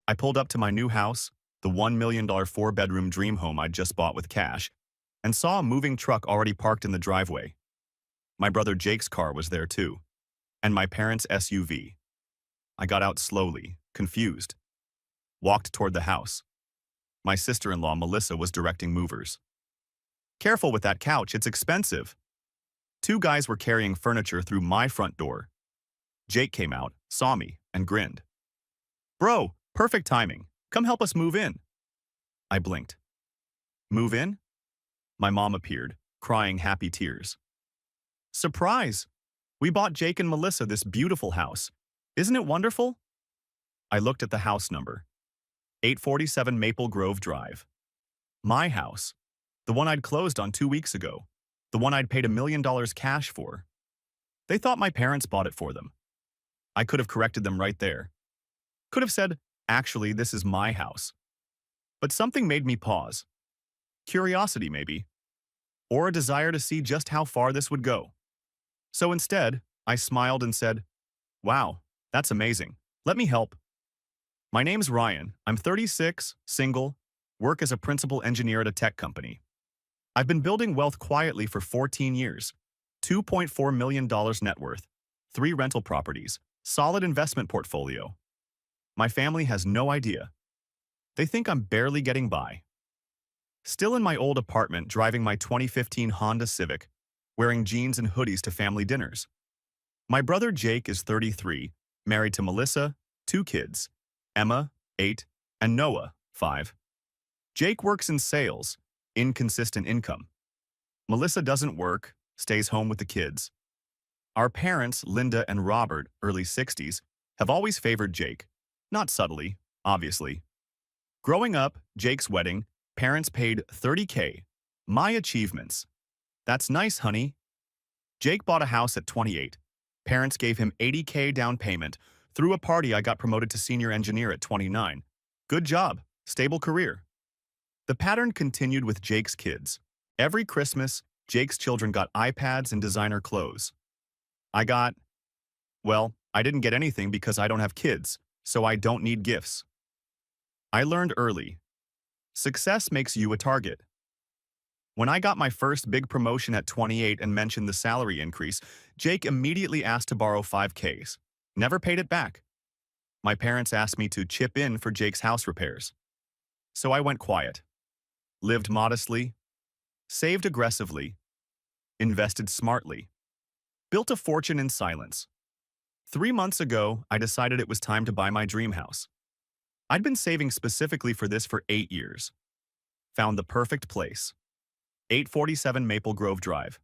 I pulled up to my new house, the $1 million four-bedroom dream home I'd just bought with cash, and saw a moving truck already parked in the driveway. My brother Jake's car was there too, and my parents' SUV. I got out slowly, confused, walked toward the house. My sister-in-law Melissa was directing movers. "Careful with that couch, it's expensive." Two guys were carrying furniture through my front door. Jake came out, saw me, and grinned. "Bro, perfect timing. Come help us move in." I blinked. "Move in?" My mom appeared, crying happy tears. "Surprise! We bought Jake and Melissa this beautiful house. Isn't it wonderful?" I looked at the house number. 847 Maple Grove Drive. My house. The one I'd closed on 2 weeks ago. The one I'd paid $1 million cash for. They thought my parents bought it for them. I could have corrected them right there. Could have said, "Actually, this is my house." But something made me pause. Curiosity, maybe. Or a desire to see just how far this would go. So instead, I smiled and said, "Wow, that's amazing. Let me help." My name's Ryan. I'm 36, single, work as a principal engineer at a tech company. I've been building wealth quietly for 14 years. $2.4 million net worth, 3 rental properties, solid investment portfolio. My family has no idea. They think I'm barely getting by. Still in my old apartment driving my 2015 Honda Civic, wearing jeans and hoodies to family dinners. My brother Jake is 33, married to Melissa, 2 kids, Emma, 8, and Noah, 5. Jake works in sales, inconsistent income. Melissa doesn't work, stays home with the kids. Our parents, Linda and Robert, early 60s, have always favored Jake. Not subtly, obviously. Growing up, Jake's wedding, parents paid $30K. My achievements. "That's nice, honey." Jake bought a house at 28. Parents gave him $80K down payment. Through a party, I got promoted to senior engineer at 29. Good job, stable career. The pattern continued with Jake's kids. Every Christmas, Jake's children got iPads and designer clothes. I didn't get anything because I don't have kids, so I don't need gifts. I learned early. Success makes you a target. When I got my first big promotion at 28 and mentioned the salary increase, Jake immediately asked to borrow 5Ks. Never paid it back. My parents asked me to chip in for Jake's house repairs. So I went quiet. Lived modestly. Saved aggressively. Invested smartly. Built a fortune in silence. 3 months ago, I decided it was time to buy my dream house. I'd been saving specifically for this for 8 years. Found the perfect place. 847 Maple Grove Drive.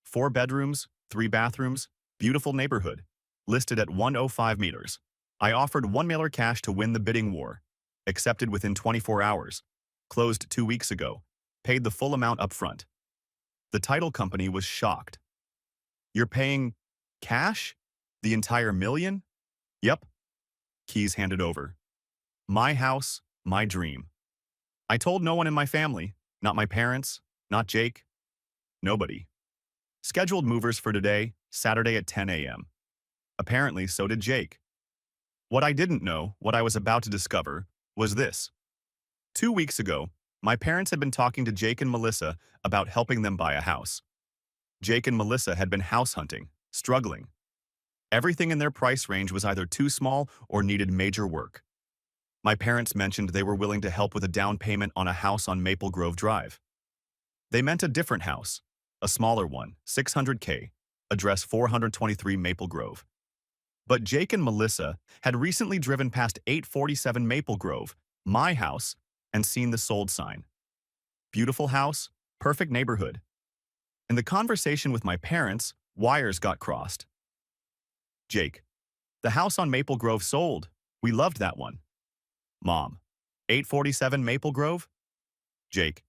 4 bedrooms, 3 bathrooms, beautiful neighborhood. Listed at 105 meters. I offered $1 million cash to win the bidding war. Accepted within 24 hours. Closed 2 weeks ago. Paid the full amount up front. The title company was shocked. "You're paying cash? The entire million?" "Yep." Keys handed over. My house, my dream. I told no one in my family, not my parents, not Jake, nobody. Scheduled movers for today, Saturday at 10 a.m. Apparently, so did Jake. What I didn't know, what I was about to discover, was this. 2 weeks ago, my parents had been talking to Jake and Melissa about helping them buy a house. Jake and Melissa had been house hunting, struggling. Everything in their price range was either too small or needed major work. My parents mentioned they were willing to help with a down payment on a house on Maple Grove Drive. They meant a different house, a smaller one, $600K, address 423 Maple Grove. But Jake and Melissa had recently driven past 847 Maple Grove, my house, and seen the sold sign. Beautiful house, perfect neighborhood. In the conversation with my parents, wires got crossed. Jake: "The house on Maple Grove sold. We loved that one." Mom: 847 Maple Grove? Jake: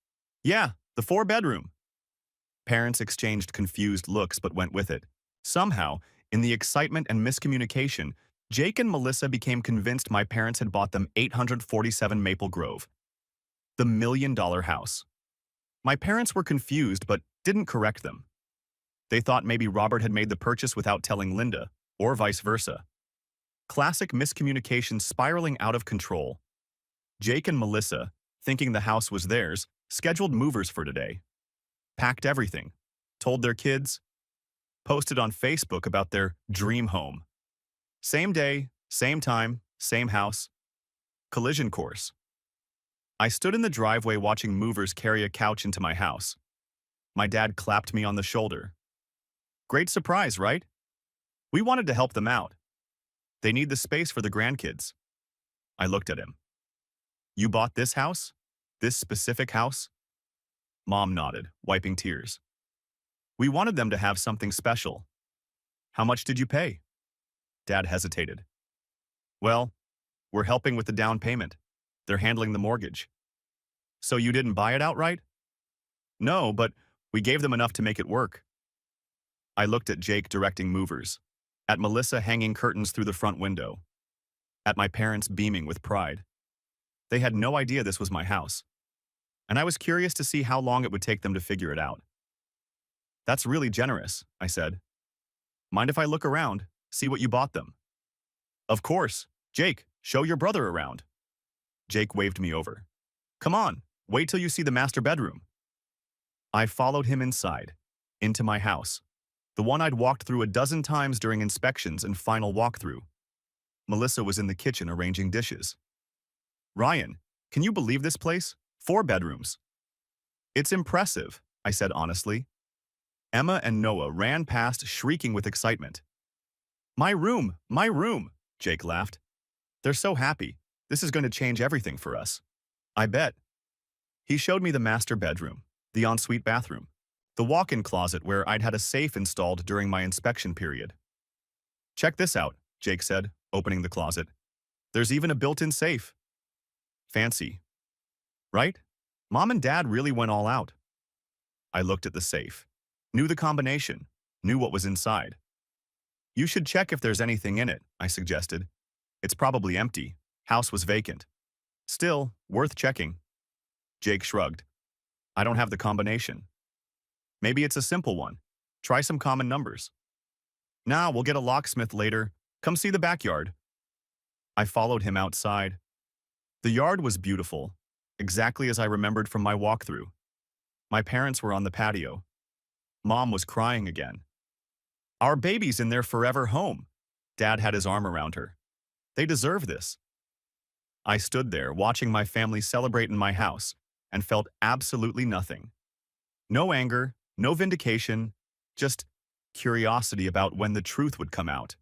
"Yeah, the 4-bedroom. Parents exchanged confused looks but went with it. Somehow, in the excitement and miscommunication, Jake and Melissa became convinced my parents had bought them 847 Maple Grove, the $1 million house. My parents were confused but didn't correct them. They thought maybe Robert had made the purchase without telling Linda, or vice versa. Classic miscommunication spiraling out of control. Jake and Melissa, thinking the house was theirs, scheduled movers for today. Packed everything. Told their kids. Posted on Facebook about their dream home. Same day, same time, same house. Collision course. I stood in the driveway watching movers carry a couch into my house. My dad clapped me on the shoulder. Great surprise, right? We wanted to help them out. They need the space for the grandkids. I looked at him. You bought this house? This specific house? Mom nodded, wiping tears. We wanted them to have something special. How much did you pay? Dad hesitated. Well, we're helping with the down payment. They're handling the mortgage. So you didn't buy it outright? No, but we gave them enough to make it work. I looked at Jake directing movers, at Melissa hanging curtains through the front window, at my parents beaming with pride. They had no idea this was my house, and I was curious to see how long it would take them to figure it out. That's really generous, I said. Mind if I look around, see what you bought them? Of course. Jake, show your brother around. Jake waved me over. Come on, wait till you see the master bedroom. I followed him inside, into my house, the one I'd walked through a dozen times during inspections and final walkthrough. Melissa was in the kitchen arranging dishes. Ryan, can you believe this place? 4 bedrooms. It's impressive, I said honestly. Emma and Noah ran past shrieking with excitement. My room, Jake laughed. They're so happy. This is going to change everything for us. I bet. He showed me the master bedroom, the ensuite bathroom, the walk-in closet where I'd had a safe installed during my inspection period. Check this out, Jake said, opening the closet. There's even a built-in safe. Fancy. Right? Mom and Dad really went all out. I looked at the safe, knew the combination, knew what was inside. You should check if there's anything in it, I suggested. It's probably empty. House was vacant. Still, worth checking. Jake shrugged. I don't have the combination. Maybe it's a simple one. Try some common numbers. Nah, we'll get a locksmith later. Come see the backyard. I followed him outside. The yard was beautiful, exactly as I remembered from my walkthrough. My parents were on the patio. Mom was crying again. Our baby's in their forever home. Dad had his arm around her. They deserve this. I stood there watching my family celebrate in my house and felt absolutely nothing. No anger, no vindication, just curiosity about when the truth would come out.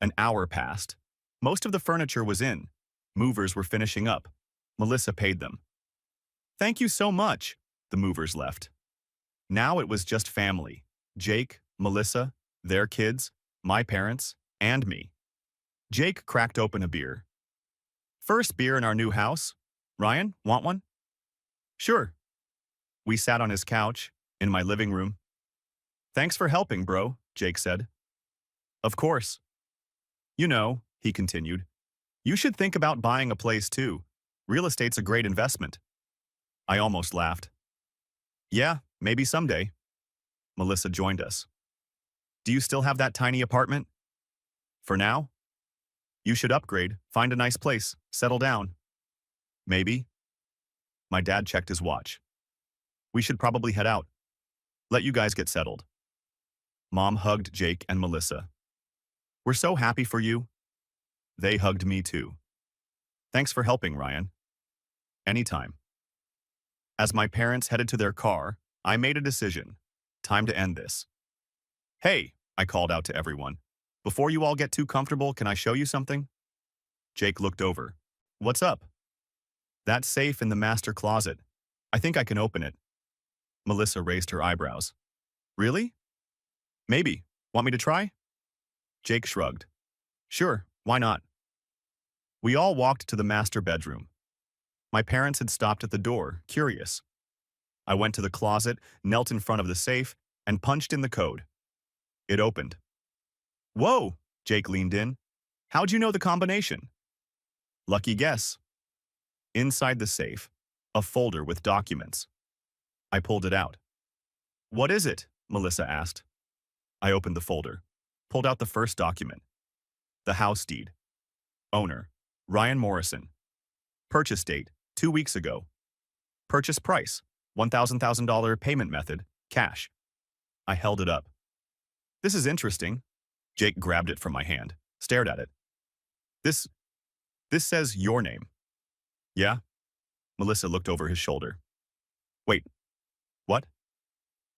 An hour passed. Most of the furniture was in. Movers were finishing up. Melissa paid them. Thank you so much, the movers left. Now it was just family. Jake, Melissa, their kids, my parents, and me. Jake cracked open a beer. First beer in our new house. Ryan, want one? Sure. We sat on his couch, in my living room. Thanks for helping, bro, Jake said. Of course. You know, he continued, you should think about buying a place too. Real estate's a great investment. I almost laughed. Yeah, maybe someday. Melissa joined us. Do you still have that tiny apartment? For now? You should upgrade, find a nice place, settle down. Maybe. My dad checked his watch. We should probably head out. Let you guys get settled. Mom hugged Jake and Melissa. We're so happy for you. They hugged me too. Thanks for helping, Ryan. Anytime. As my parents headed to their car, I made a decision. Time to end this. Hey, I called out to everyone. Before you all get too comfortable, can I show you something? Jake looked over. What's up? That safe in the master closet. I think I can open it. Melissa raised her eyebrows. Really? Maybe. Want me to try? Jake shrugged. Sure, why not? We all walked to the master bedroom. My parents had stopped at the door, curious. I went to the closet, knelt in front of the safe, and punched in the code. It opened. Whoa, Jake leaned in. How'd you know the combination? Lucky guess. Inside the safe, a folder with documents. I pulled it out. What is it? Melissa asked. I opened the folder, pulled out the first document. The house deed. Owner, Ryan Morrison. Purchase date, 2 weeks ago. Purchase price, $1,000 payment method, cash. I held it up. This is interesting. Jake grabbed it from my hand, stared at it. This says your name. Yeah? Melissa looked over his shoulder. Wait, what?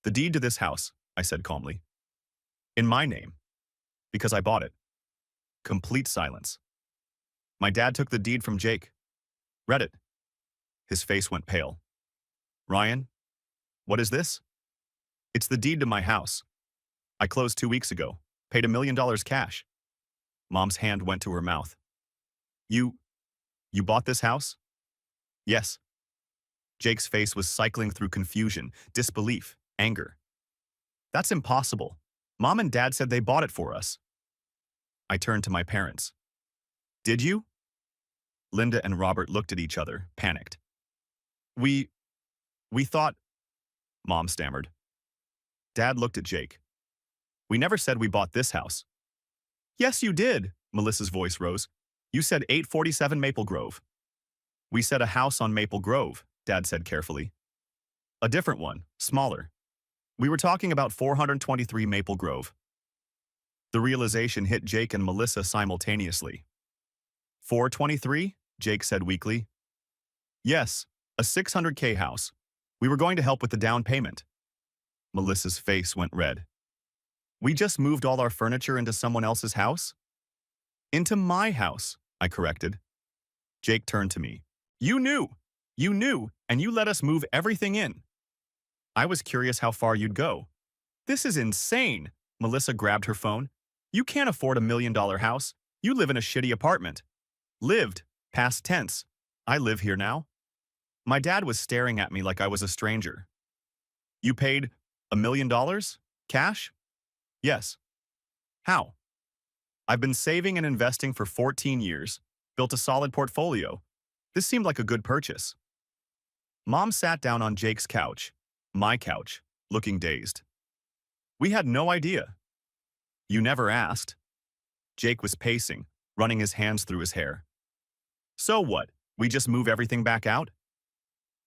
The deed to this house, I said calmly. In my name. Because I bought it. Complete silence. My dad took the deed from Jake. Read it. His face went pale. Ryan, what is this? It's the deed to my house. I closed 2 weeks ago, paid $1 million cash. Mom's hand went to her mouth. You bought this house? Yes. Jake's face was cycling through confusion, disbelief, anger. That's impossible. Mom and Dad said they bought it for us. I turned to my parents. Did you? Linda and Robert looked at each other, panicked. We thought, Mom stammered. Dad looked at Jake. We never said we bought this house. Yes, you did, Melissa's voice rose. You said 847 Maple Grove. We said a house on Maple Grove, Dad said carefully. A different one, smaller. We were talking about 423 Maple Grove. The realization hit Jake and Melissa simultaneously. 423? Jake said weakly. Yes, a $600K house. We were going to help with the down payment. Melissa's face went red. We just moved all our furniture into someone else's house? Into my house, I corrected. Jake turned to me. You knew, and you let us move everything in. I was curious how far you'd go. This is insane, Melissa grabbed her phone. You can't afford $1 million house. You live in a shitty apartment. Lived, past tense. I live here now. My dad was staring at me like I was a stranger. You paid $1 million? Cash? Yes. How? I've been saving and investing for 14 years, built a solid portfolio. This seemed like a good purchase. Mom sat down on Jake's couch, my couch, looking dazed. We had no idea. You never asked. Jake was pacing, running his hands through his hair. So what? We just move everything back out?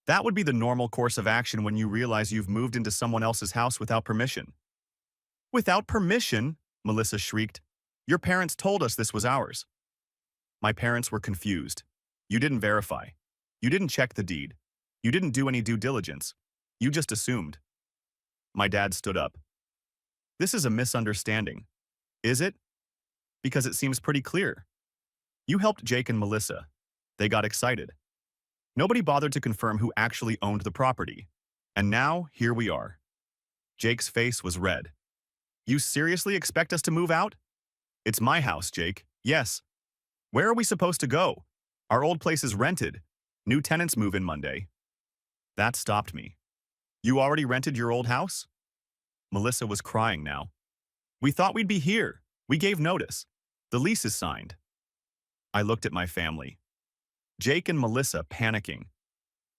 That would be the normal course of action when you realize you've moved into someone else's house without permission. Without permission? Melissa shrieked. Your parents told us this was ours. My parents were confused. You didn't verify. You didn't check the deed. You didn't do any due diligence. You just assumed. My dad stood up. This is a misunderstanding. Is it? Because it seems pretty clear. You helped Jake and Melissa. They got excited. Nobody bothered to confirm who actually owned the property. And now, here we are. Jake's face was red. You seriously expect us to move out? It's my house, Jake. Yes. Where are we supposed to go? Our old place is rented. New tenants move in Monday. That stopped me. You already rented your old house? Melissa was crying now. We thought we'd be here. We gave notice. The lease is signed. I looked at my family. Jake and Melissa panicking.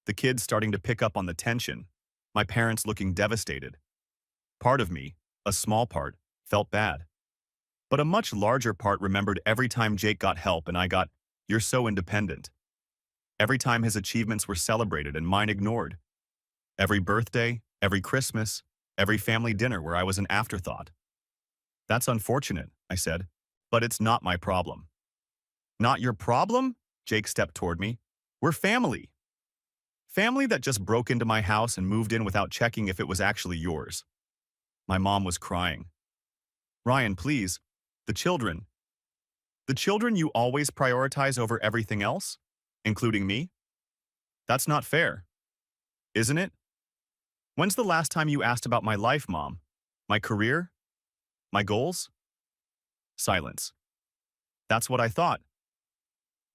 The kids starting to pick up on the tension. My parents looking devastated. Part of me, a small part, felt bad. But a much larger part remembered every time Jake got help and I got, "You're so independent." Every time his achievements were celebrated and mine ignored. Every birthday, every Christmas, every family dinner where I was an afterthought. That's unfortunate, I said, but it's not my problem. Not your problem? Jake stepped toward me. We're family. Family that just broke into my house and moved in without checking if it was actually yours. My mom was crying. Ryan, please. The children. The children you always prioritize over everything else? Including me? That's not fair. Isn't it? When's the last time you asked about my life, Mom? My career? My goals? Silence. That's what I thought.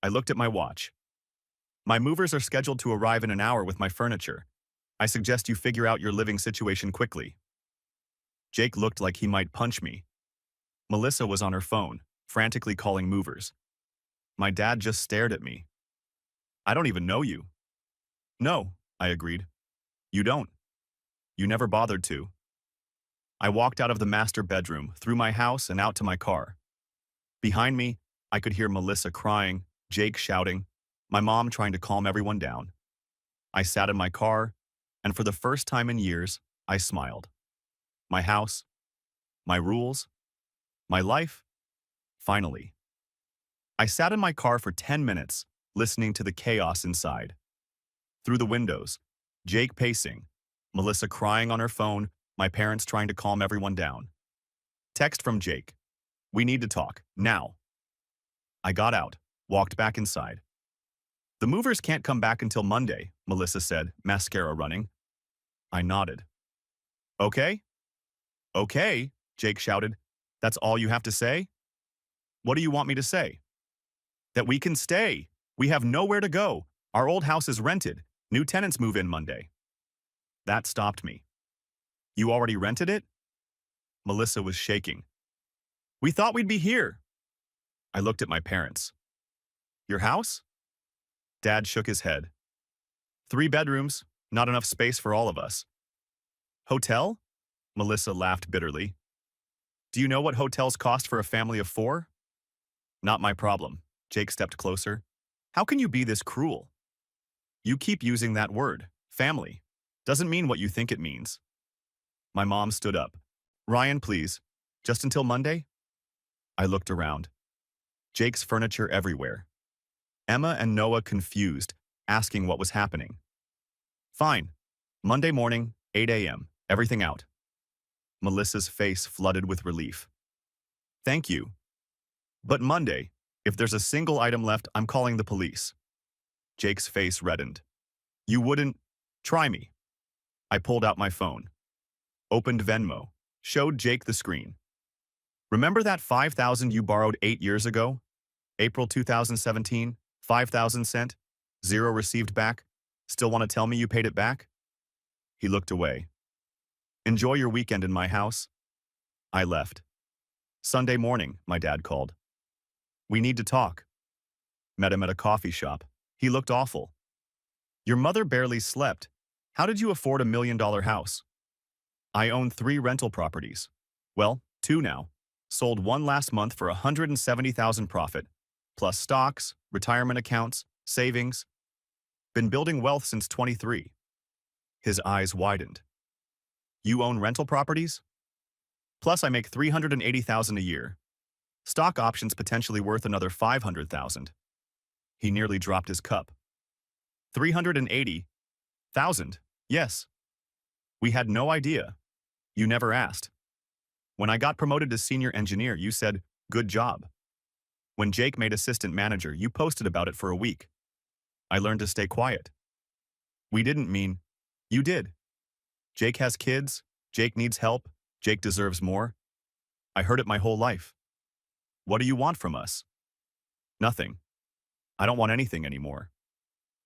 I looked at my watch. My movers are scheduled to arrive in an hour with my furniture. I suggest you figure out your living situation quickly. Jake looked like he might punch me. Melissa was on her phone, frantically calling movers. My dad just stared at me. I don't even know you. No, I agreed. You don't. You never bothered to. I walked out of the master bedroom, through my house and out to my car. Behind me, I could hear Melissa crying, Jake shouting, my mom trying to calm everyone down. I sat in my car, and for the first time in years, I smiled. My house, my rules, my life, finally. I sat in my car for 10 minutes, listening to the chaos inside. Through the windows, Jake pacing, Melissa crying on her phone, my parents trying to calm everyone down. Text from Jake. We need to talk, now. I got out, walked back inside. The movers can't come back until Monday, Melissa said, mascara running. I nodded. Okay? Okay, Jake shouted. That's all you have to say? What do you want me to say? That we can stay. We have nowhere to go. Our old house is rented. New tenants move in Monday. That stopped me. You already rented it? Melissa was shaking. We thought we'd be here. I looked at my parents. Your house? Dad shook his head. 3 bedrooms, not enough space for all of us. Hotel? Melissa laughed bitterly. Do you know what hotels cost for a family of 4? Not my problem. Jake stepped closer. How can you be this cruel? You keep using that word, family. Doesn't mean what you think it means. My mom stood up. Ryan, please. Just until Monday? I looked around. Jake's furniture everywhere. Emma and Noah confused, asking what was happening. Fine. Monday morning, 8 a.m. Everything out. Melissa's face flooded with relief. Thank you. But Monday, if there's a single item left, I'm calling the police. Jake's face reddened. You wouldn't? Try me. I pulled out my phone. Opened Venmo. Showed Jake the screen. Remember that $5,000 you borrowed 8 years ago? April 2017, 5,000 sent, 0 received back. Still want to tell me you paid it back? He looked away. Enjoy your weekend in my house. I left. Sunday morning, my dad called. We need to talk. Met him at a coffee shop. He looked awful. Your mother barely slept. How did you afford $1 million house? I own 3 rental properties. Well, 2 now. Sold 1 last month for $170,000 profit, plus stocks, retirement accounts, savings. Been building wealth since 23. His eyes widened. You own rental properties? Plus I make $380,000 a year. Stock options potentially worth another $500,000. He nearly dropped his cup. $380,000, yes. We had no idea. You never asked. When I got promoted to senior engineer, you said, good job. When Jake made assistant manager, you posted about it for a week. I learned to stay quiet. We didn't mean, you did. Jake has kids, Jake needs help, Jake deserves more. I heard it my whole life. What do you want from us? Nothing. I don't want anything anymore.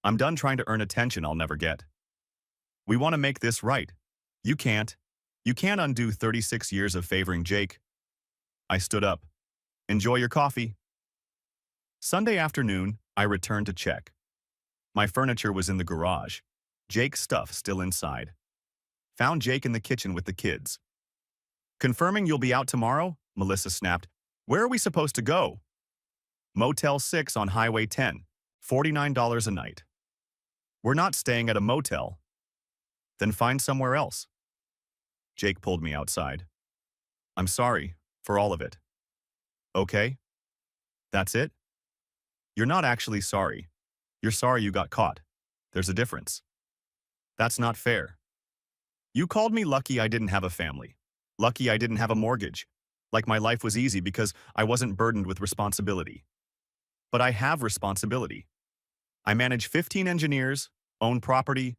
I'm done trying to earn attention I'll never get. We want to make this right. You can't. You can't undo 36 years of favoring Jake. I stood up. Enjoy your coffee. Sunday afternoon, I returned to check. My furniture was in the garage. Jake's stuff still inside. Found Jake in the kitchen with the kids. Confirming you'll be out tomorrow? Melissa snapped. Where are we supposed to go? Motel 6 on Highway 10. $49 a night. We're not staying at a motel. Then find somewhere else. Jake pulled me outside. I'm sorry for all of it. Okay? That's it? You're not actually sorry. You're sorry you got caught. There's a difference. That's not fair. You called me lucky I didn't have a family. Lucky I didn't have a mortgage. Like my life was easy because I wasn't burdened with responsibility. But I have responsibility. I manage 15 engineers, own property,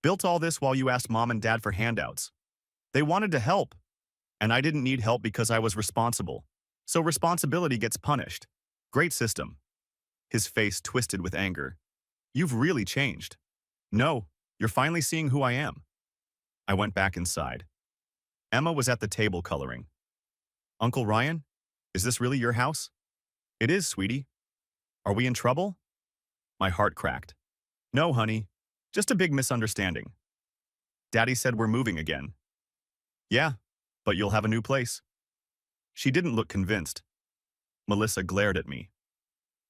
built all this while you asked mom and dad for handouts. They wanted to help, and I didn't need help because I was responsible. So responsibility gets punished. Great system. His face twisted with anger. You've really changed. No, you're finally seeing who I am. I went back inside. Emma was at the table coloring. Uncle Ryan, is this really your house? It is, sweetie. Are we in trouble? My heart cracked. No, honey, just a big misunderstanding. Daddy said we're moving again. Yeah, but you'll have a new place. She didn't look convinced. Melissa glared at me.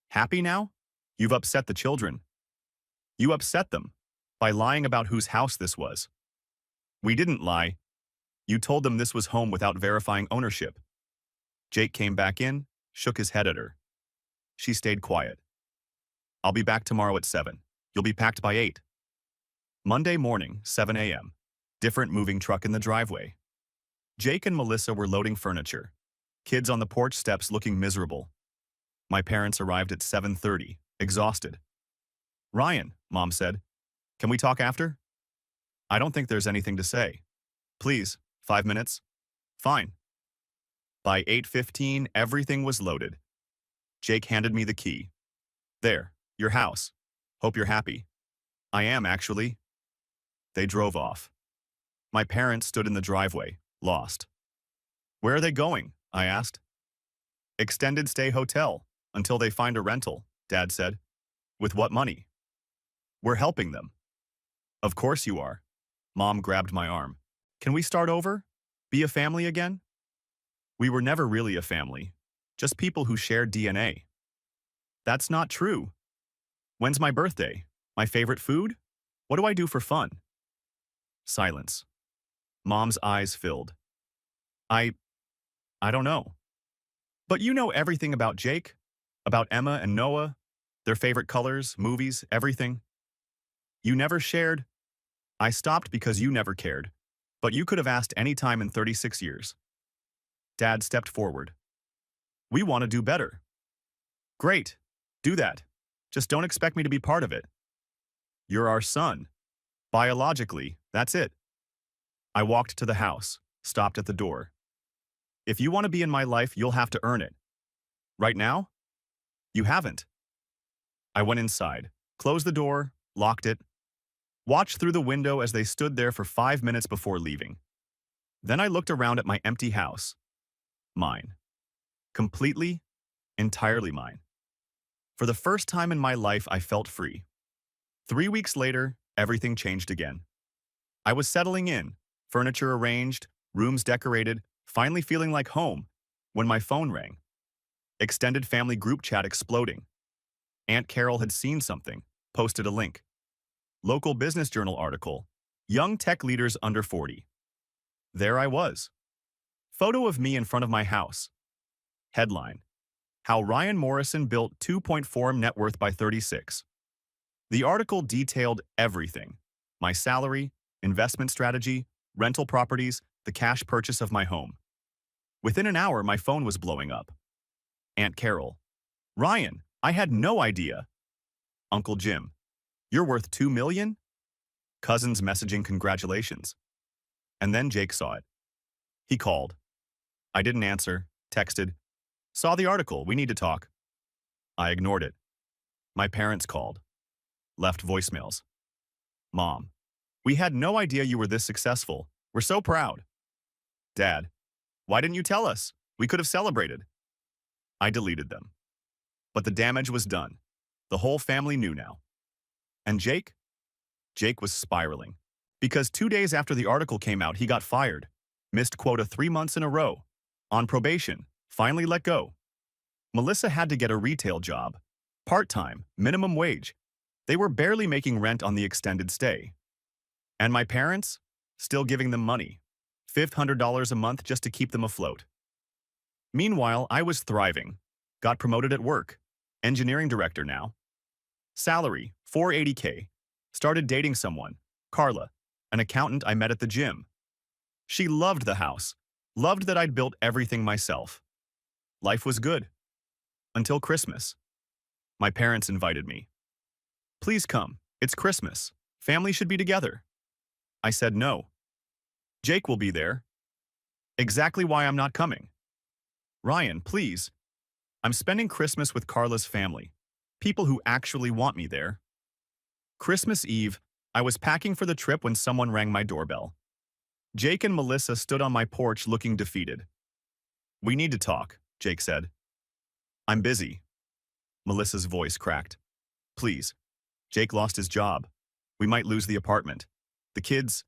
Happy now? You've upset the children. You upset them by lying about whose house this was. We didn't lie. You told them this was home without verifying ownership. Jake came back in, shook his head at her. She stayed quiet. I'll be back tomorrow at 7. You'll be packed by 8. Monday morning, 7 a.m. Different moving truck in the driveway. Jake and Melissa were loading furniture. Kids on the porch steps looking miserable. My parents arrived at 7:30, exhausted. Ryan, Mom said, can we talk after? I don't think there's anything to say. Please, 5 minutes? Fine. By 8:15, everything was loaded. Jake handed me the key. There, your house. Hope you're happy. I am, actually. They drove off. My parents stood in the driveway, lost. Where are they going? I asked. Extended stay hotel, until they find a rental, Dad said. With what money? We're helping them. Of course you are. Mom grabbed my arm. Can we start over? Be a family again? We were never really a family, just people who shared DNA. That's not true. When's my birthday? My favorite food? What do I do for fun? Silence. Mom's eyes filled. I don't know. But you know everything about Jake, about Emma and Noah, their favorite colors, movies, everything. You never shared. I stopped because you never cared, but you could have asked any time in 36 years. Dad stepped forward. We want to do better. Great. Do that. Just don't expect me to be part of it. You're our son. Biologically, that's it. I walked to the house, stopped at the door. If you want to be in my life, you'll have to earn it. Right now? You haven't. I went inside, closed the door, locked it, watched through the window as they stood there for 5 minutes before leaving. Then I looked around at my empty house. Mine. Completely, entirely mine. For the first time in my life, I felt free. 3 weeks later, everything changed again. I was settling in, furniture arranged, rooms decorated, finally feeling like home, when my phone rang. Extended family group chat exploding. Aunt Carol had seen something, posted a link. Local business journal article, young tech leaders under 40. There I was. Photo of me in front of my house. Headline, How Ryan Morrison Built 2.4 Net Worth by 36. The article detailed everything. My salary, investment strategy, rental properties, the cash purchase of my home. Within an hour, my phone was blowing up. Aunt Carol. Ryan, I had no idea. Uncle Jim. You're worth $2 million? Cousins messaging congratulations. And then Jake saw it. He called. I didn't answer, texted. Saw the article, we need to talk. I ignored it. My parents called. Left voicemails. Mom. We had no idea you were this successful. We're so proud. Dad. Why didn't you tell us? We could have celebrated. I deleted them. But the damage was done. The whole family knew now. And Jake? Jake was spiraling. Because 2 days after the article came out, he got fired. Missed quota 3 months in a row. On probation. Finally let go. Melissa had to get a retail job. Part-time, minimum wage. They were barely making rent on the extended stay. And my parents? Still giving them money. $500 a month just to keep them afloat. Meanwhile, I was thriving. Got promoted at work. Engineering director now. Salary, $480K. Started dating someone, Carla, an accountant I met at the gym. She loved the house. Loved that I'd built everything myself. Life was good. Until Christmas. My parents invited me. Please come. It's Christmas. Family should be together. I said no. Jake will be there. Exactly why I'm not coming. Ryan, please. I'm spending Christmas with Carla's family. People who actually want me there. Christmas Eve, I was packing for the trip when someone rang my doorbell. Jake and Melissa stood on my porch looking defeated. We need to talk, Jake said. I'm busy. Melissa's voice cracked. Please. Jake lost his job. We might lose the apartment. The kids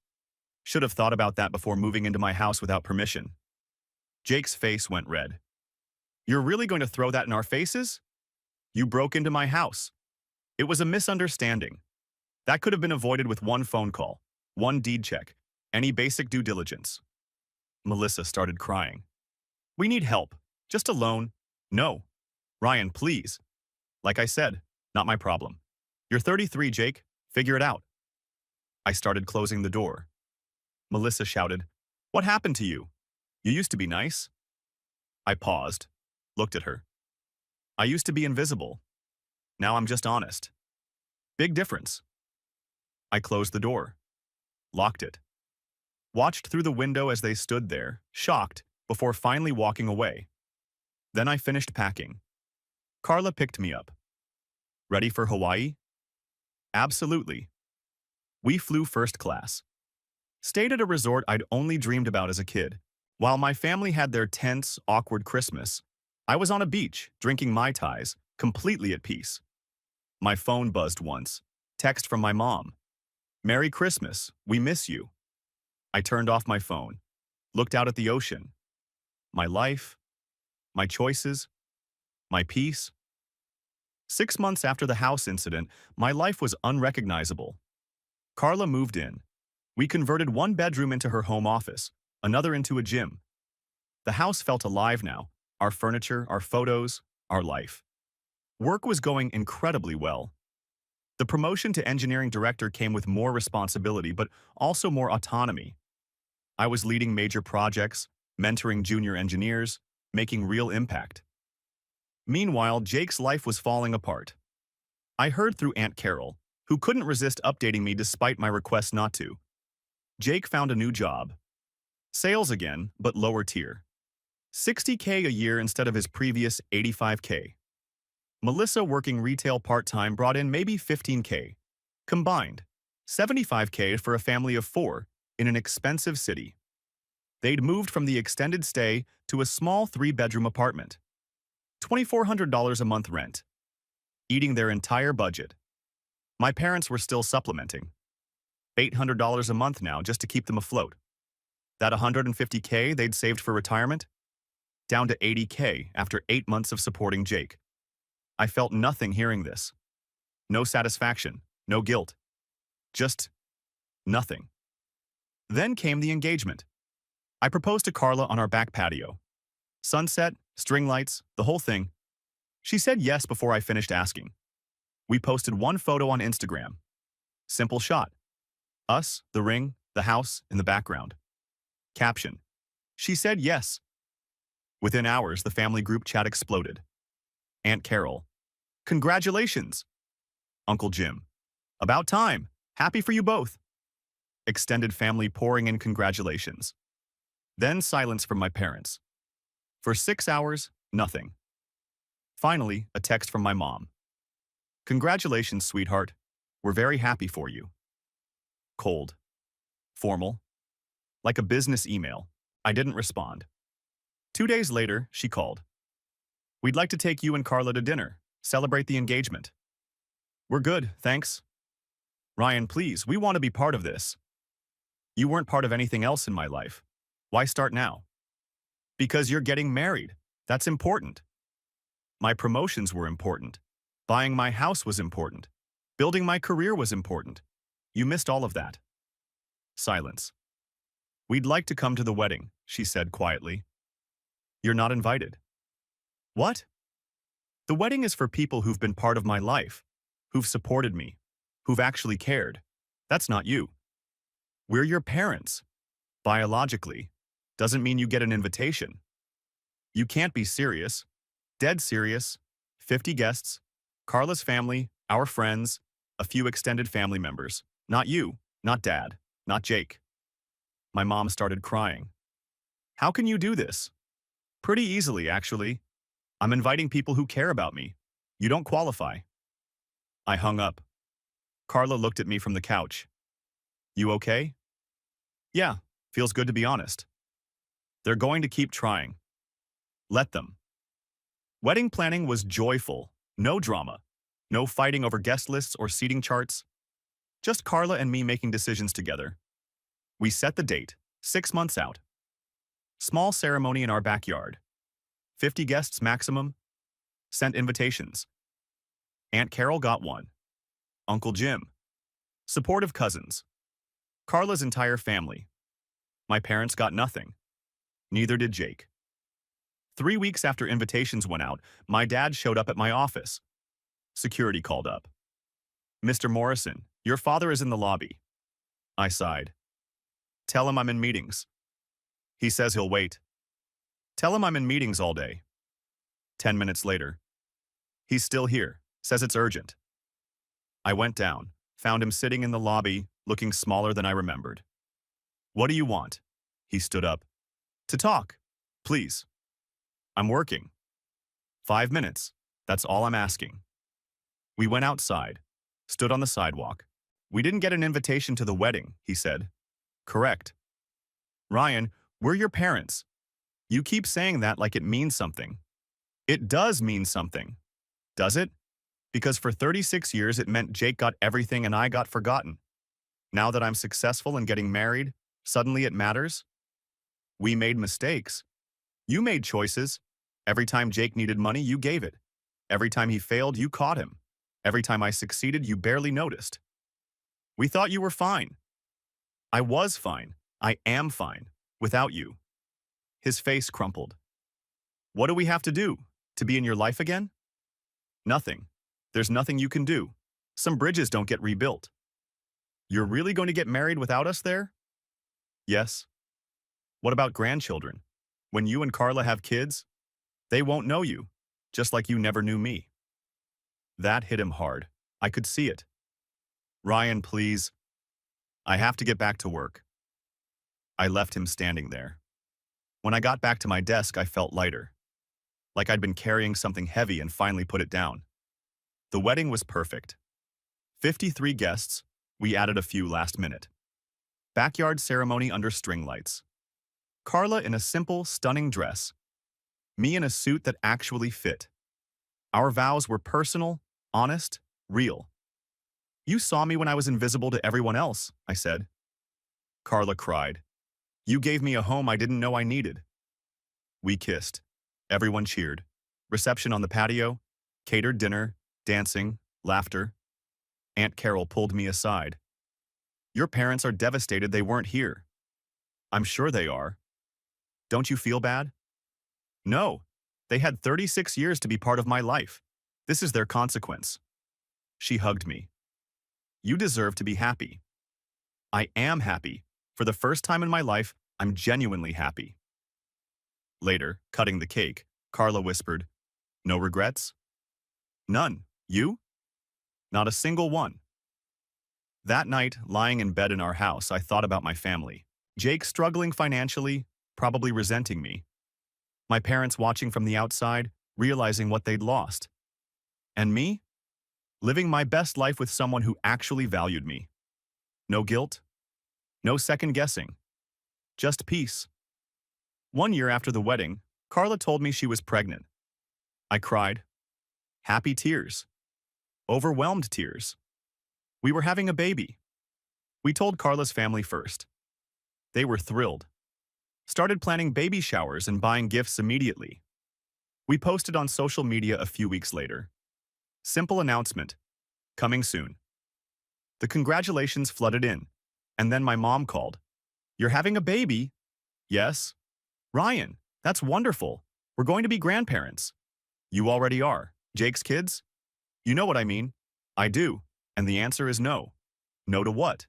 should have thought about that before moving into my house without permission. Jake's face went red. You're really going to throw that in our faces? You broke into my house. It was a misunderstanding. That could have been avoided with one phone call, one deed check, any basic due diligence. Melissa started crying. We need help. Just a loan. No. Ryan, please. Like I said, not my problem. You're 33, Jake. Figure it out. I started closing the door. Melissa shouted, What happened to you? You used to be nice. I paused, looked at her. I used to be invisible. Now I'm just honest. Big difference. I closed the door, locked it, watched through the window as they stood there, shocked, before finally walking away. Then I finished packing. Carla picked me up. Ready for Hawaii? Absolutely. We flew first class. Stayed at a resort I'd only dreamed about as a kid. While my family had their tense, awkward Christmas, I was on a beach, drinking Mai Tais, completely at peace. My phone buzzed once. Text from my mom. Merry Christmas, we miss you. I turned off my phone, looked out at the ocean. My life, my choices, my peace. 6 months after the house incident, my life was unrecognizable. Carla moved in. We converted one bedroom into her home office, another into a gym. The house felt alive now, our furniture, our photos, our life. Work was going incredibly well. The promotion to engineering director came with more responsibility, but also more autonomy. I was leading major projects, mentoring junior engineers, making real impact. Meanwhile, Jake's life was falling apart. I heard through Aunt Carol, who couldn't resist updating me despite my request not to. Jake found a new job. Sales again, but lower tier. $60K a year instead of his previous $85K. Melissa working retail part-time brought in maybe $15K. Combined, $75K for a family of 4 in an expensive city. They'd moved from the extended stay to a small 3-bedroom apartment. $2,400 a month rent. Eating their entire budget. My parents were still supplementing. $800 a month now just to keep them afloat. That $150K they'd saved for retirement? Down to $80K after 8 months of supporting Jake. I felt nothing hearing this. No satisfaction, no guilt. Just nothing. Then came the engagement. I proposed to Carla on our back patio. Sunset, string lights, the whole thing. She said yes before I finished asking. We posted one photo on Instagram. Simple shot. Us, the ring, the house, in the background. Caption. She said yes. Within hours, the family group chat exploded. Aunt Carol. Congratulations. Uncle Jim. About time. Happy for you both. Extended family pouring in congratulations. Then silence from my parents. For 6 hours, nothing. Finally, a text from my mom. Congratulations, sweetheart. We're very happy for you. Cold. Formal. Like a business email. I didn't respond. 2 days later, she called. We'd like to take you and Carla to dinner, celebrate the engagement. We're good, thanks. Ryan, please, we want to be part of this. You weren't part of anything else in my life. Why start now? Because you're getting married. That's important. My promotions were important. Buying my house was important. Building my career was important. You missed all of that. Silence. We'd like to come to the wedding, she said quietly. You're not invited. What? The wedding is for people who've been part of my life, who've supported me, who've actually cared. That's not you. We're your parents. Biologically, doesn't mean you get an invitation. You can't be serious. Dead serious. 50 guests. Carla's family, our friends, a few extended family members. Not you, not Dad, not Jake. My mom started crying. How can you do this? Pretty easily, actually. I'm inviting people who care about me. You don't qualify. I hung up. Carla looked at me from the couch. You okay? Yeah, feels good to be honest. They're going to keep trying. Let them. Wedding planning was joyful, no drama, no fighting over guest lists or seating charts. Just Carla and me making decisions together. We set the date, 6 months out. Small ceremony in our backyard. 50 guests maximum. Sent invitations. Aunt Carol got one. Uncle Jim. Supportive cousins. Carla's entire family. My parents got nothing. Neither did Jake. 3 weeks after invitations went out, my dad showed up at my office. Security called up. Mr. Morrison, your father is in the lobby. I sighed. Tell him I'm in meetings. He says he'll wait. Tell him I'm in meetings all day. 10 minutes later. He's still here, says it's urgent. I went down, found him sitting in the lobby, looking smaller than I remembered. What do you want? He stood up. To talk, please. I'm working. 5 minutes, that's all I'm asking. We went outside, stood on the sidewalk. We didn't get an invitation to the wedding, he said. Correct. Ryan, we're your parents. You keep saying that like it means something. It does mean something. Does it? Because for 36 years it meant Jake got everything and I got forgotten. Now that I'm successful and getting married, suddenly it matters? We made mistakes. You made choices. Every time Jake needed money, you gave it. Every time he failed, you caught him. Every time I succeeded, you barely noticed. We thought you were fine. I was fine. I am fine. Without you. His face crumpled. What do we have to do? To be in your life again? Nothing. There's nothing you can do. Some bridges don't get rebuilt. You're really going to get married without us there? Yes. What about grandchildren? When you and Carla have kids, they won't know you, just like you never knew me. That hit him hard. I could see it. Ryan, please. I have to get back to work. I left him standing there. When I got back to my desk, I felt lighter, like I'd been carrying something heavy and finally put it down. The wedding was perfect. 53 guests, we added a few last minute. Backyard ceremony under string lights. Carla in a simple, stunning dress. Me in a suit that actually fit. Our vows were personal, honest, real. You saw me when I was invisible to everyone else, I said. Carla cried. You gave me a home I didn't know I needed. We kissed. Everyone cheered. Reception on the patio, catered dinner, dancing, laughter. Aunt Carol pulled me aside. Your parents are devastated they weren't here. I'm sure they are. Don't you feel bad? No. They had 36 years to be part of my life. This is their consequence. She hugged me. You deserve to be happy. I am happy. For the first time in my life, I'm genuinely happy. Later, cutting the cake, Carla whispered, No regrets? None. You? Not a single one. That night, lying in bed in our house, I thought about my family. Jake struggling financially, probably resenting me. My parents watching from the outside, realizing what they'd lost. And me? Living my best life with someone who actually valued me. No guilt. No second guessing. Just peace. 1 year after the wedding, Carla told me she was pregnant. I cried. Happy tears. Overwhelmed tears. We were having a baby. We told Carla's family first. They were thrilled. Started planning baby showers and buying gifts immediately. We posted on social media a few weeks later. Simple announcement. Coming soon. The congratulations flooded in, and then my mom called. You're having a baby? Yes. Ryan, that's wonderful. We're going to be grandparents. You already are. Jake's kids? You know what I mean. I do. And the answer is no. No to what?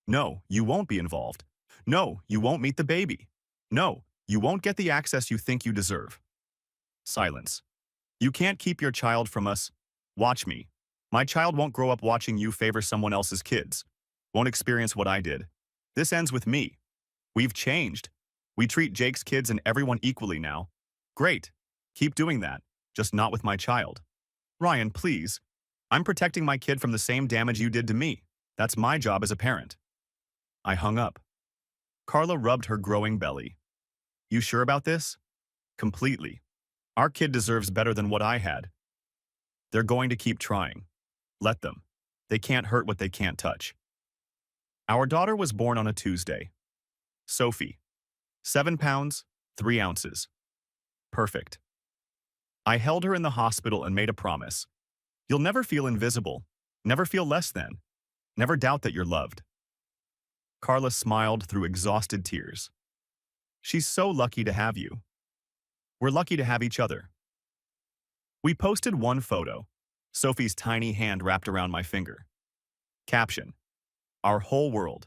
No, you won't be involved. No, you won't meet the baby. No, you won't get the access you think you deserve. Silence. You can't keep your child from us. Watch me. My child won't grow up watching you favor someone else's kids. Won't experience what I did. This ends with me. We've changed. We treat Jake's kids and everyone equally now. Great. Keep doing that. Just not with my child. Ryan, please. I'm protecting my kid from the same damage you did to me. That's my job as a parent. I hung up. Carla rubbed her growing belly. You sure about this? Completely. Our kid deserves better than what I had. They're going to keep trying. Let them. They can't hurt what they can't touch. Our daughter was born on a Tuesday. Sophie. 7 pounds, 3 ounces. Perfect. I held her in the hospital and made a promise. You'll never feel invisible, never feel less than, never doubt that you're loved. Carla smiled through exhausted tears. She's so lucky to have you. We're lucky to have each other. We posted one photo, Sophie's tiny hand wrapped around my finger. Caption: Our whole world.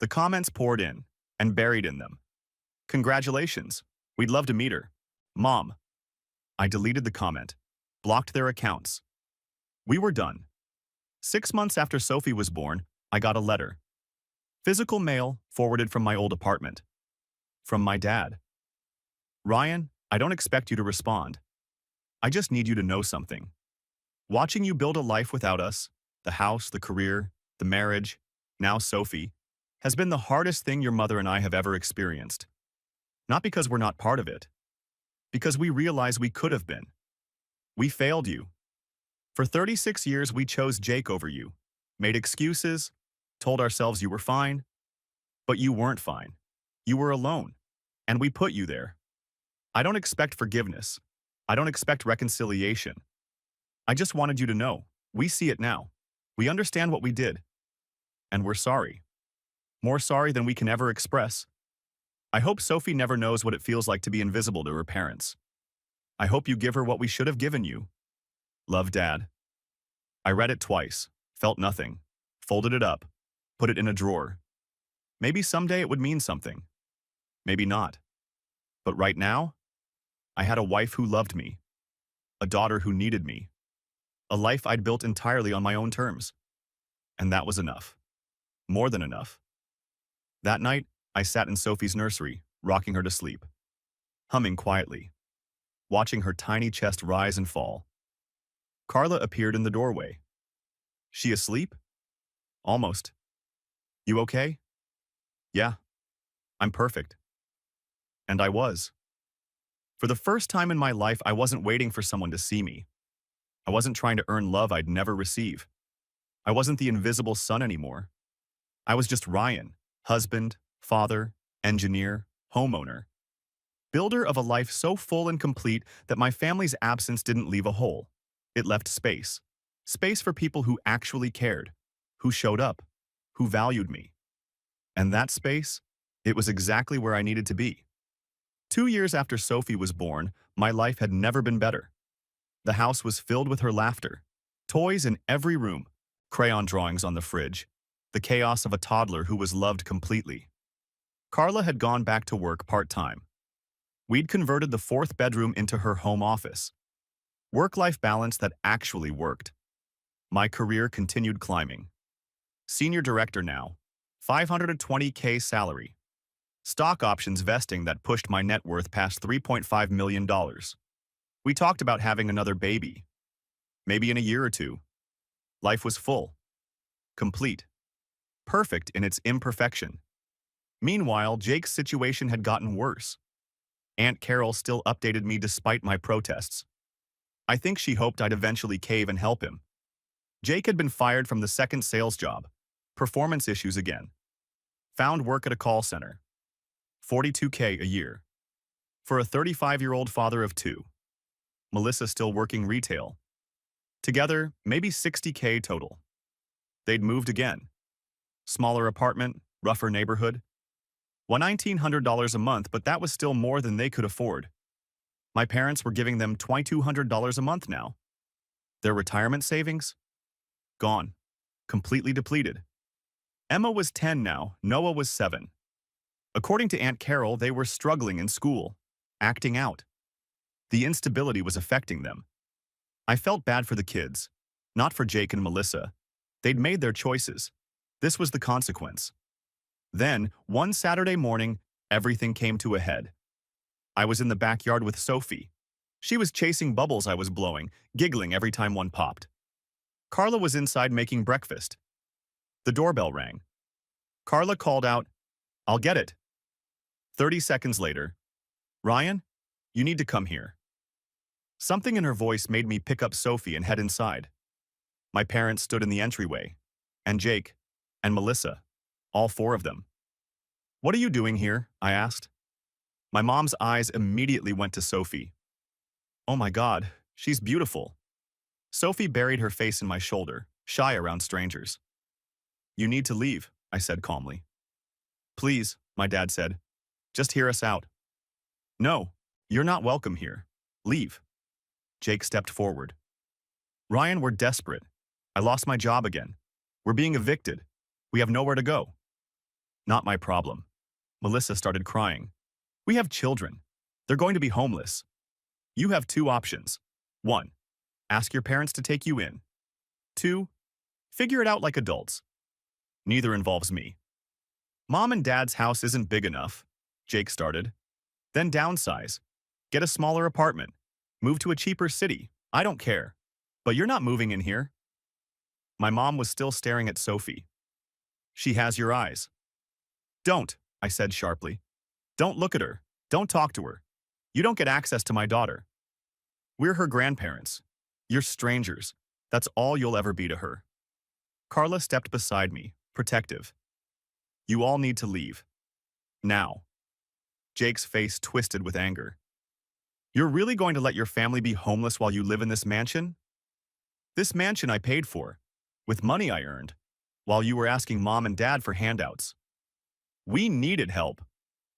The comments poured in, and buried in them. Congratulations. We'd love to meet her. Mom. I deleted the comment, blocked their accounts. We were done. 6 months after Sophie was born, I got a letter. Physical mail forwarded from my old apartment. From my dad. Ryan, I don't expect you to respond. I just need you to know something. Watching you build a life without us, the house, the career, the marriage, now Sophie, has been the hardest thing your mother and I have ever experienced. Not because we're not part of it. Because we realize we could have been. We failed you. For 36 years we chose Jake over you, made excuses, told ourselves you were fine, but you weren't fine. You were alone, and we put you there. I don't expect forgiveness. I don't expect reconciliation. I just wanted you to know, we see it now. We understand what we did. And we're sorry. More sorry than we can ever express. I hope Sophie never knows what it feels like to be invisible to her parents. I hope you give her what we should have given you. Love, Dad. I read it twice, felt nothing, folded it up, put it in a drawer. Maybe someday it would mean something. Maybe not. But right now, I had a wife who loved me, a daughter who needed me, a life I'd built entirely on my own terms. And that was enough. More than enough. That night, I sat in Sophie's nursery, rocking her to sleep, humming quietly, watching her tiny chest rise and fall. Carla appeared in the doorway. She asleep? Almost. You okay? Yeah. I'm perfect. And I was. For the first time in my life, I wasn't waiting for someone to see me. I wasn't trying to earn love I'd never receive. I wasn't the invisible son anymore. I was just Ryan, husband, father, engineer, homeowner. Builder of a life so full and complete that my family's absence didn't leave a hole. It left space. Space for people who actually cared, who showed up, who valued me. And that space, it was exactly where I needed to be. 2 years after Sophie was born, my life had never been better. The house was filled with her laughter, toys in every room, crayon drawings on the fridge, the chaos of a toddler who was loved completely. Carla had gone back to work part-time. We'd converted the 4th bedroom into her home office. Work-life balance that actually worked. My career continued climbing. Senior director now, $520K salary. Stock options vesting that pushed my net worth past $3.5 million. We talked about having another baby. Maybe in a year or two. Life was full. Complete. Perfect in its imperfection. Meanwhile, Jake's situation had gotten worse. Aunt Carol still updated me despite my protests. I think she hoped I'd eventually cave and help him. Jake had been fired from the 2nd sales job. Performance issues again. Found work at a call center. $42K a year. For a 35-year-old father of 2. Melissa still working retail. Together, maybe $60K total. They'd moved again. Smaller apartment, rougher neighborhood. $1,900 a month, but that was still more than they could afford. My parents were giving them $2,200 a month now. Their retirement savings? Gone. Completely depleted. Emma was 10 now, Noah was 7. According to Aunt Carol, they were struggling in school, acting out. The instability was affecting them. I felt bad for the kids, not for Jake and Melissa. They'd made their choices. This was the consequence. Then, one Saturday morning, everything came to a head. I was in the backyard with Sophie. She was chasing bubbles I was blowing, giggling every time one popped. Carla was inside making breakfast. The doorbell rang. Carla called out, "I'll get it." 30 seconds later, "Ryan, you need to come here." Something in her voice made me pick up Sophie and head inside. My parents stood in the entryway, and Jake, and Melissa, all 4 of them. "What are you doing here?" I asked. My mom's eyes immediately went to Sophie. "Oh my God, she's beautiful." Sophie buried her face in my shoulder, shy around strangers. You need to leave, I said calmly. Please, my dad said. Just hear us out. No, you're not welcome here. Leave. Jake stepped forward. Ryan, we're desperate. I lost my job again. We're being evicted. We have nowhere to go. Not my problem. Melissa started crying. We have children. They're going to be homeless. You have two options. 1. Ask your parents to take you in. 2. Figure it out like adults. Neither involves me. Mom and Dad's house isn't big enough, Jake started. Then downsize. Get a smaller apartment. Move to a cheaper city. I don't care. But you're not moving in here. My mom was still staring at Sophie. She has your eyes. Don't, I said sharply. Don't look at her. Don't talk to her. You don't get access to my daughter. We're her grandparents. You're strangers. That's all you'll ever be to her. Carla stepped beside me, protective. You all need to leave. Now. Jake's face twisted with anger. You're really going to let your family be homeless while you live in this mansion? This mansion I paid for, with money I earned, while you were asking Mom and Dad for handouts. We needed help.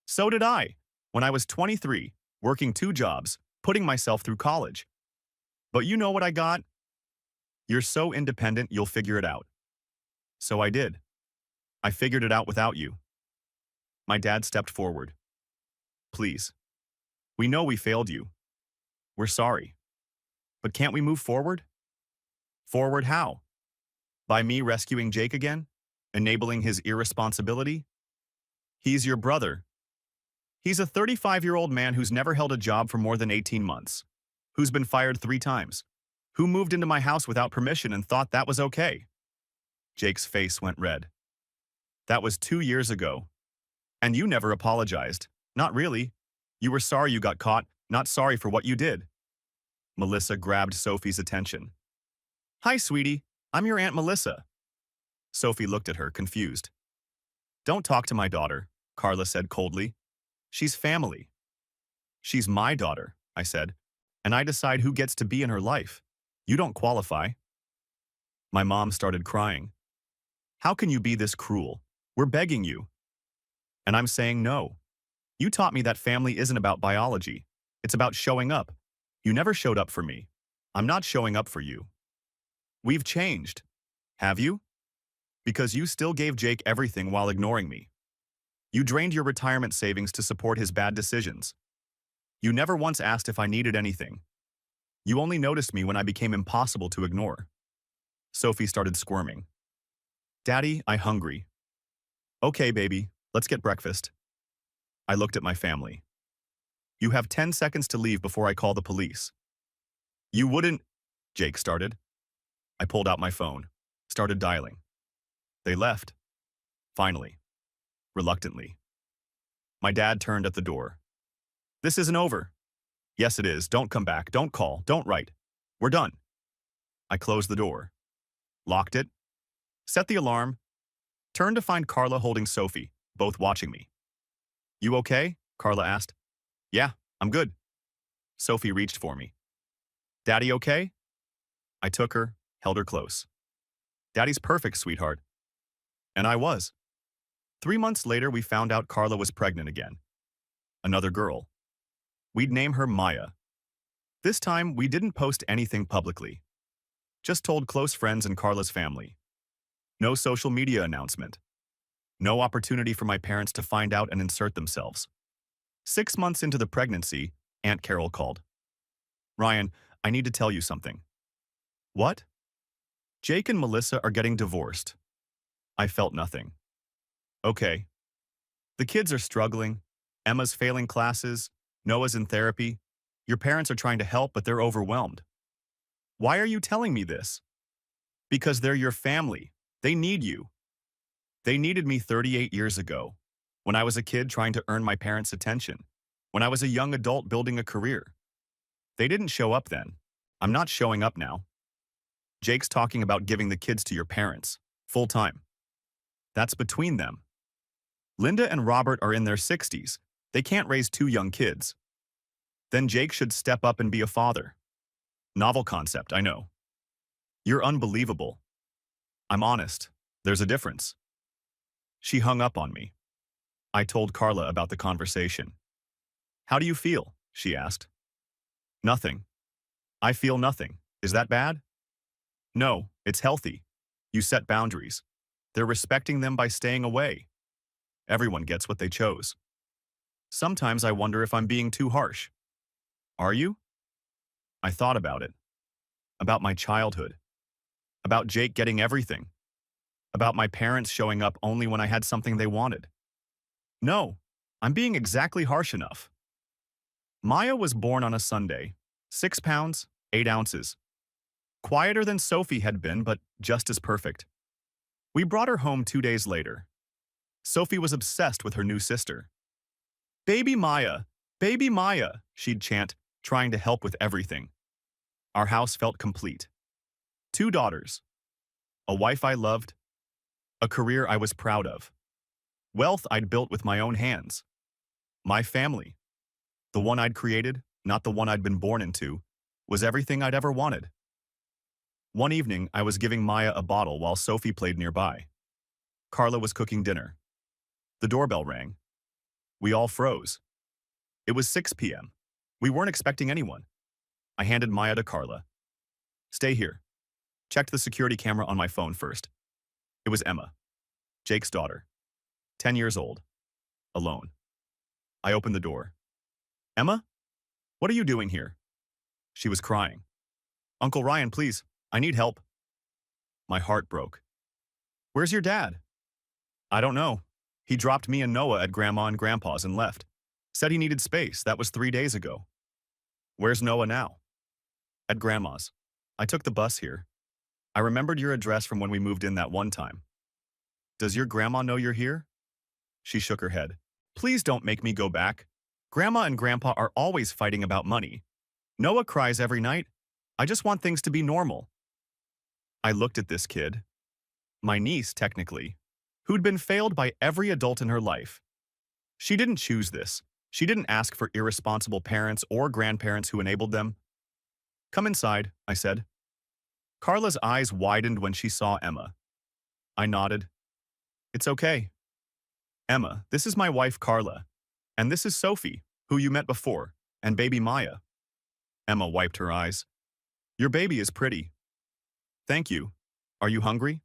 So did I, when I was 23, working 2 jobs, putting myself through college. But you know what I got? You're so independent you'll figure it out. So I did. I figured it out without you. My dad stepped forward. Please. We know we failed you. We're sorry. But can't we move forward? Forward how? By me rescuing Jake again? Enabling his irresponsibility? He's your brother. He's a 35-year-old man who's never held a job for more than 18 months, who's been fired 3 times, who moved into my house without permission and thought that was okay. Jake's face went red. That was 2 years ago. And you never apologized. Not really. You were sorry you got caught, not sorry for what you did. Melissa grabbed Sophie's attention. Hi, sweetie. I'm your Aunt Melissa. Sophie looked at her, confused. Don't talk to my daughter, Carla said coldly. She's family. She's my daughter, I said, and I decide who gets to be in her life. You don't qualify. My mom started crying. How can you be this cruel? We're begging you. And I'm saying no. You taught me that family isn't about biology. It's about showing up. You never showed up for me. I'm not showing up for you. We've changed. Have you? Because you still gave Jake everything while ignoring me. You drained your retirement savings to support his bad decisions. You never once asked if I needed anything. You only noticed me when I became impossible to ignore. Sophie started squirming. Daddy, I'm hungry. Okay, baby, let's get breakfast. I looked at my family. You have 10 seconds to leave before I call the police. You wouldn't, Jake started. I pulled out my phone, started dialing. They left. Finally. Reluctantly. My dad turned at the door. This isn't over. Yes, it is. Don't come back. Don't call. Don't write. We're done. I closed the door. Locked it. Set the alarm. Turned to find Carla holding Sophie, both watching me. You okay? Carla asked. Yeah, I'm good. Sophie reached for me. Daddy okay? I took her, held her close. Daddy's perfect, sweetheart. And I was. 3 months later, we found out Carla was pregnant again. Another girl. We'd name her Maya. This time, we didn't post anything publicly. Just told close friends and Carla's family. No social media announcement. No opportunity for my parents to find out and insert themselves. 6 months into the pregnancy, Aunt Carol called. Ryan, I need to tell you something. What? Jake and Melissa are getting divorced. I felt nothing. Okay. The kids are struggling. Emma's failing classes. Noah's in therapy. Your parents are trying to help, but they're overwhelmed. Why are you telling me this? Because they're your family. They need you. They needed me 38 years ago, when I was a kid trying to earn my parents' attention, when I was a young adult building a career. They didn't show up then. I'm not showing up now. Jake's talking about giving the kids to your parents, full time. That's between them. Linda and Robert are in their 60s. They can't raise 2 young kids. Then Jake should step up and be a father. Novel concept, I know. You're unbelievable. I'm honest. There's a difference. She hung up on me. I told Carla about the conversation. How do you feel? She asked. Nothing. I feel nothing. Is that bad? No, it's healthy. You set boundaries. They're respecting them by staying away. Everyone gets what they chose. Sometimes I wonder if I'm being too harsh. Are you? I thought about it. About my childhood. About Jake getting everything. About my parents showing up only when I had something they wanted. No, I'm being exactly harsh enough. Maya was born on a Sunday, 6 pounds, 8 ounces. Quieter than Sophie had been, but just as perfect. We brought her home 2 days later. Sophie was obsessed with her new sister. Baby Maya, she'd chant, trying to help with everything. Our house felt complete. 2 daughters. A wife I loved. A career I was proud of. Wealth I'd built with my own hands. My family. The one I'd created, not the one I'd been born into, was everything I'd ever wanted. One evening, I was giving Maya a bottle while Sophie played nearby. Carla was cooking dinner. The doorbell rang. We all froze. It was 6 p.m. We weren't expecting anyone. I handed Maya to Carla. Stay here. Checked the security camera on my phone first. It was Emma, Jake's daughter, 10 years old, alone. I opened the door. Emma? What are you doing here? She was crying. Uncle Ryan, please, I need help. My heart broke. Where's your dad? I don't know. He dropped me and Noah at Grandma and Grandpa's and left. Said he needed space. That was 3 days ago. Where's Noah now? At Grandma's. I took the bus here. I remembered your address from when we moved in that one time. Does your grandma know you're here? She shook her head. Please don't make me go back. Grandma and Grandpa are always fighting about money. Noah cries every night. I just want things to be normal. I looked at this kid, my niece technically, who'd been failed by every adult in her life. She didn't choose this. She didn't ask for irresponsible parents or grandparents who enabled them. Come inside, I said. Carla's eyes widened when she saw Emma. I nodded. It's okay. Emma, this is my wife Carla. And this is Sophie, who you met before, and baby Maya. Emma wiped her eyes. Your baby is pretty. Thank you. Are you hungry?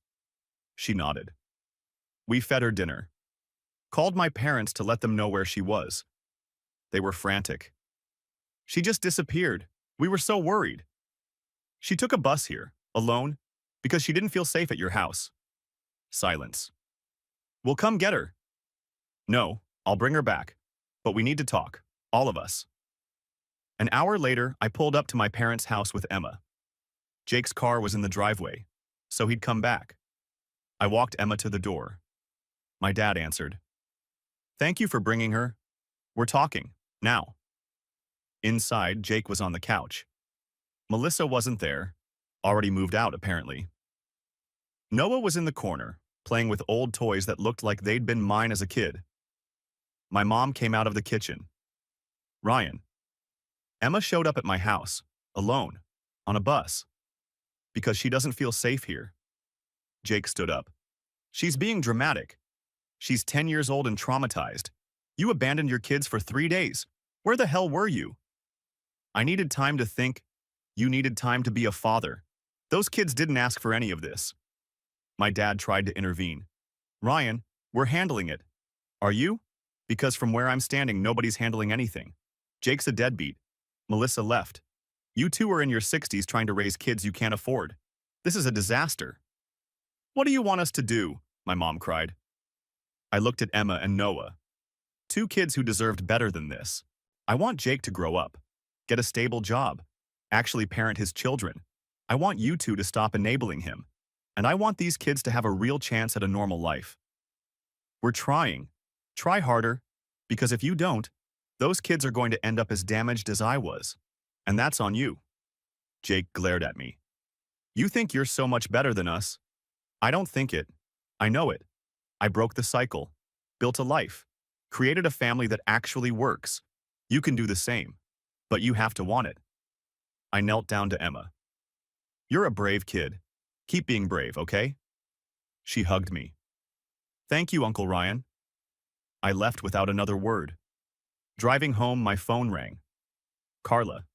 She nodded. We fed her dinner. Called my parents to let them know where she was. They were frantic. She just disappeared. We were so worried. She took a bus here, alone, because she didn't feel safe at your house. Silence. We'll come get her. No, I'll bring her back. But we need to talk, all of us. An hour later, I pulled up to my parents' house with Emma. Jake's car was in the driveway, so he'd come back. I walked Emma to the door. My dad answered. Thank you for bringing her. We're talking, now. Inside, Jake was on the couch. Melissa wasn't there, already moved out apparently. Noah was in the corner, playing with old toys that looked like they'd been mine as a kid. My mom came out of the kitchen. Ryan. Emma showed up at my house, alone, on a bus. Because she doesn't feel safe here. Jake stood up. She's being dramatic. She's 10 years old and traumatized. You abandoned your kids for 3 days. Where the hell were you? I needed time to think. You needed time to be a father. Those kids didn't ask for any of this. My dad tried to intervene. Ryan, we're handling it. Are you? Because from where I'm standing, nobody's handling anything. Jake's a deadbeat. Melissa left. You two are in your 60s trying to raise kids you can't afford. This is a disaster. What do you want us to do? My mom cried. I looked at Emma and Noah. 2 kids who deserved better than this. I want Jake to grow up, get a stable job, actually parent his children. I want you two to stop enabling him. And I want these kids to have a real chance at a normal life. We're trying. Try harder, because if you don't, those kids are going to end up as damaged as I was. And that's on you. Jake glared at me. You think you're so much better than us? I don't think it. I know it. I broke the cycle, built a life, created a family that actually works. You can do the same, but you have to want it. I knelt down to Emma. You're a brave kid. Keep being brave, okay? She hugged me. Thank you, Uncle Ryan. I left without another word. Driving home, my phone rang. Carla.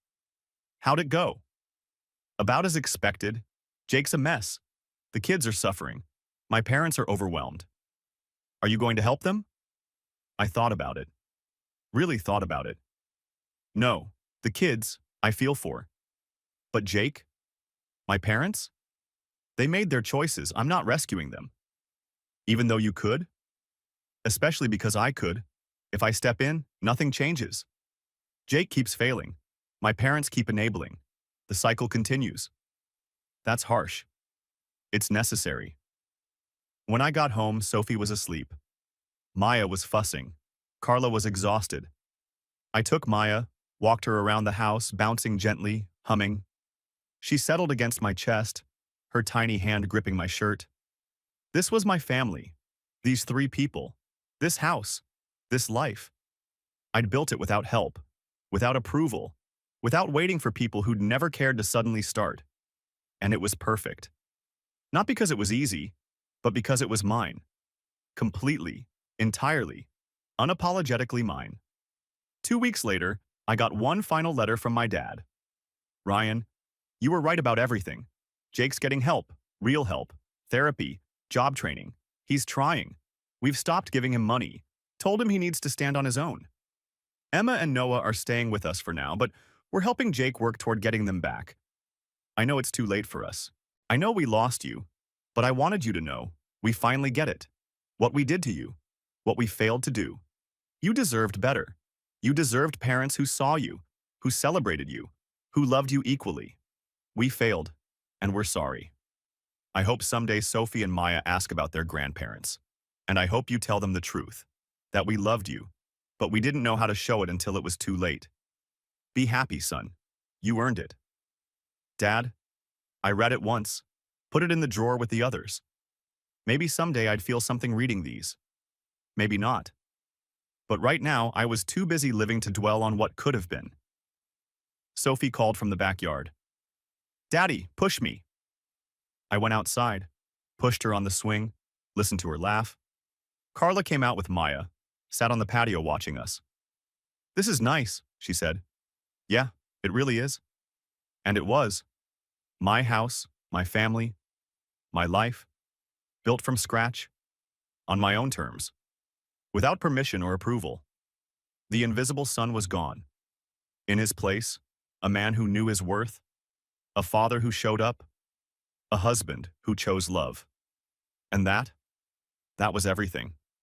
How'd it go? About as expected. Jake's a mess. The kids are suffering. My parents are overwhelmed. Are you going to help them? I thought about it. Really thought about it. No, the kids, I feel for. But Jake? My parents? They made their choices. I'm not rescuing them. Even though you could? Especially because I could. If I step in, nothing changes. Jake keeps failing. My parents keep enabling. The cycle continues. That's harsh. It's necessary. When I got home, Sophie was asleep. Maya was fussing. Carla was exhausted. I took Maya, walked her around the house, bouncing gently, humming. She settled against my chest, her tiny hand gripping my shirt. This was my family. These 3 people. This house. This life. I'd built it without help, without approval, without waiting for people who'd never cared to suddenly start. And it was perfect. Not because it was easy, but because it was mine. Completely, entirely, unapologetically mine. 2 weeks later, I got one final letter from my dad. Ryan, you were right about everything. Jake's getting help, real help, therapy, job training. He's trying. We've stopped giving him money, told him he needs to stand on his own. Emma and Noah are staying with us for now, but we're helping Jake work toward getting them back. I know it's too late for us. I know we lost you, but I wanted you to know we finally get it. What we did to you, what we failed to do. You deserved better. You deserved parents who saw you, who celebrated you, who loved you equally. We failed, and we're sorry. I hope someday Sophie and Maya ask about their grandparents. And I hope you tell them the truth, that we loved you, but we didn't know how to show it until it was too late. Be happy, son. You earned it. Dad, I read it once, put it in the drawer with the others. Maybe someday I'd feel something reading these. Maybe not. But right now, I was too busy living to dwell on what could have been. Sophie called from the backyard. Daddy, push me. I went outside, pushed her on the swing, listened to her laugh. Carla came out with Maya, sat on the patio watching us. This is nice, she said. Yeah, it really is. And it was. My house, my family, my life, built from scratch, on my own terms, without permission or approval. The invisible son was gone. In his place, a man who knew his worth, a father who showed up, a husband who chose love. And that was everything.